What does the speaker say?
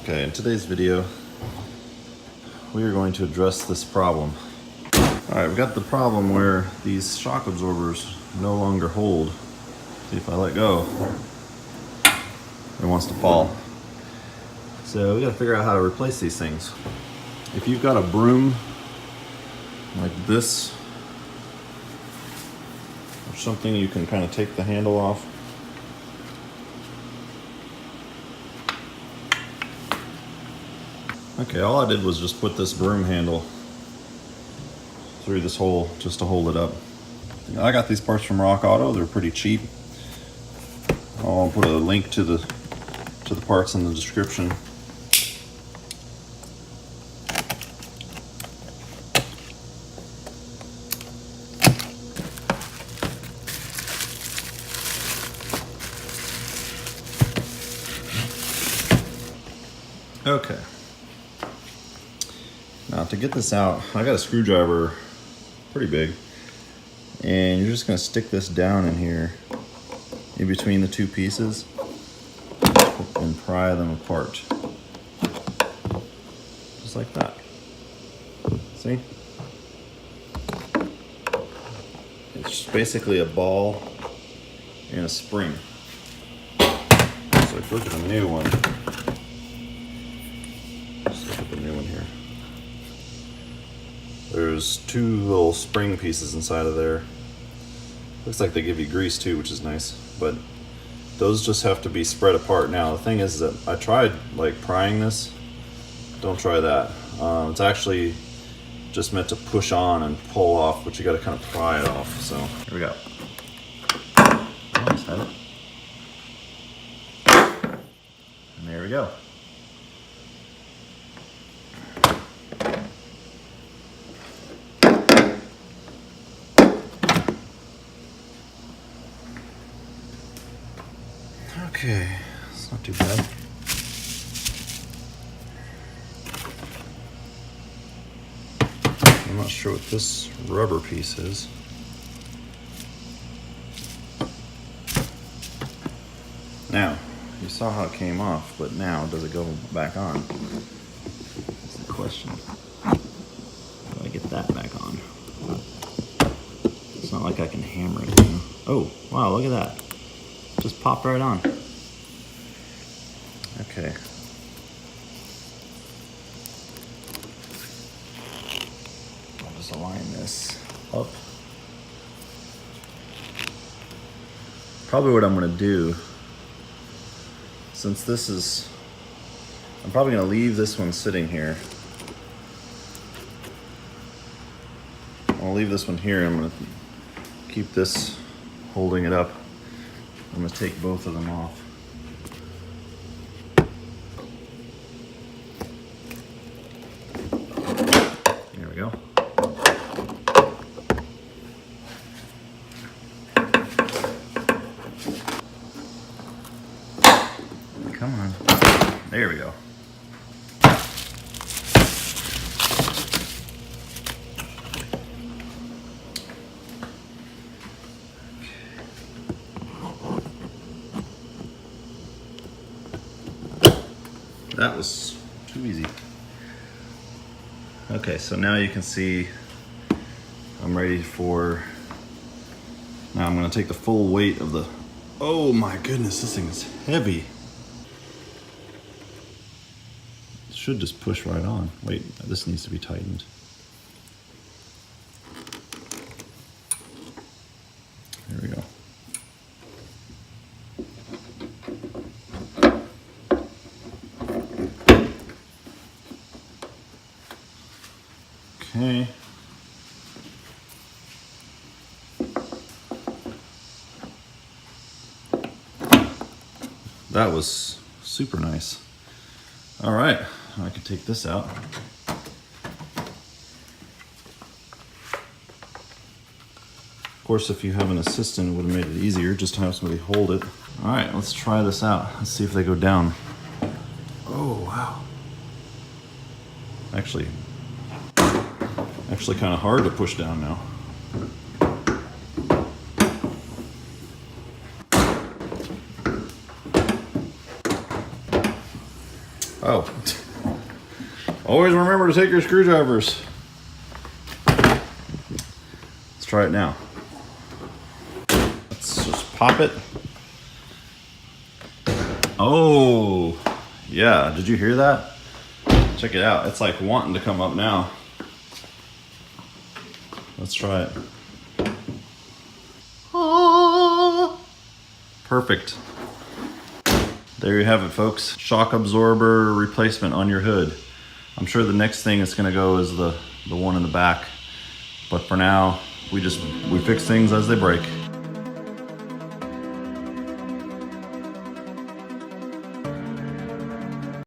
Okay, in today's video, we are going to address this problem. Alright, we've got the problem where these shock absorbers no longer hold. See, if I let go, it wants to fall. So we gotta figure out how to replace these things. If you've got a broom like this, or something, you can kind of take the handle off. Okay, all I did was just put this broom handle through this hole just to hold it up. I got these parts from Rock Auto. They're pretty cheap. I'll put a link to the parts in the description. Okay. Now to get this out, I got a screwdriver pretty big, and you're just going to stick this down in here in between the two pieces and pry them apart. Just like that. See? It's just basically a ball and a spring. So if you look at the new one, let's look at the new one here. There's two little spring pieces inside of there. Looks like they give you grease too, which is nice, but those just have to be spread apart. Now the thing is that I tried like prying this. Don't try that. It's actually just meant to push on and pull off, but you got to kind of pry it off. So here we go. Almost had it. And there we go. Okay, it's not too bad. I'm not sure what this rubber piece is. Now, you saw how it came off, but now does it go back on? That's the question. How do I get that back on? It's not like I can hammer it, you know? Oh, wow, look at that. Just popped right on. Okay. I'll just align this up. Probably what I'm going to do, since this is, I'm probably going to leave this one sitting here. I'll leave this one here. I'm going to keep this holding it up. I'm going to take both of them off. There we go. Come on. There we go. That was too easy. Okay, so now you can see I'm ready for, now I'm going to take the full weight of the, oh my goodness, this thing is heavy. It should just push right on. Wait, this needs to be tightened. There we go. Okay. That was super nice. All right, I can take this out. Of course, if you have an assistant, it would have made it easier just to have somebody hold it. All right, let's try this out. Let's see if they go down. Oh, wow. Actually kind of hard to push down now. Oh, Always remember to take your screwdrivers. Let's try it now. Let's just pop it. Oh, yeah, did you hear that? Check it out, it's like wanting to come up now. Let's try it. Oh, perfect. There you have it, folks. Shock absorber replacement on your hood. I'm sure the next thing it's gonna go is the one in the back. But for now, we fix things as they break.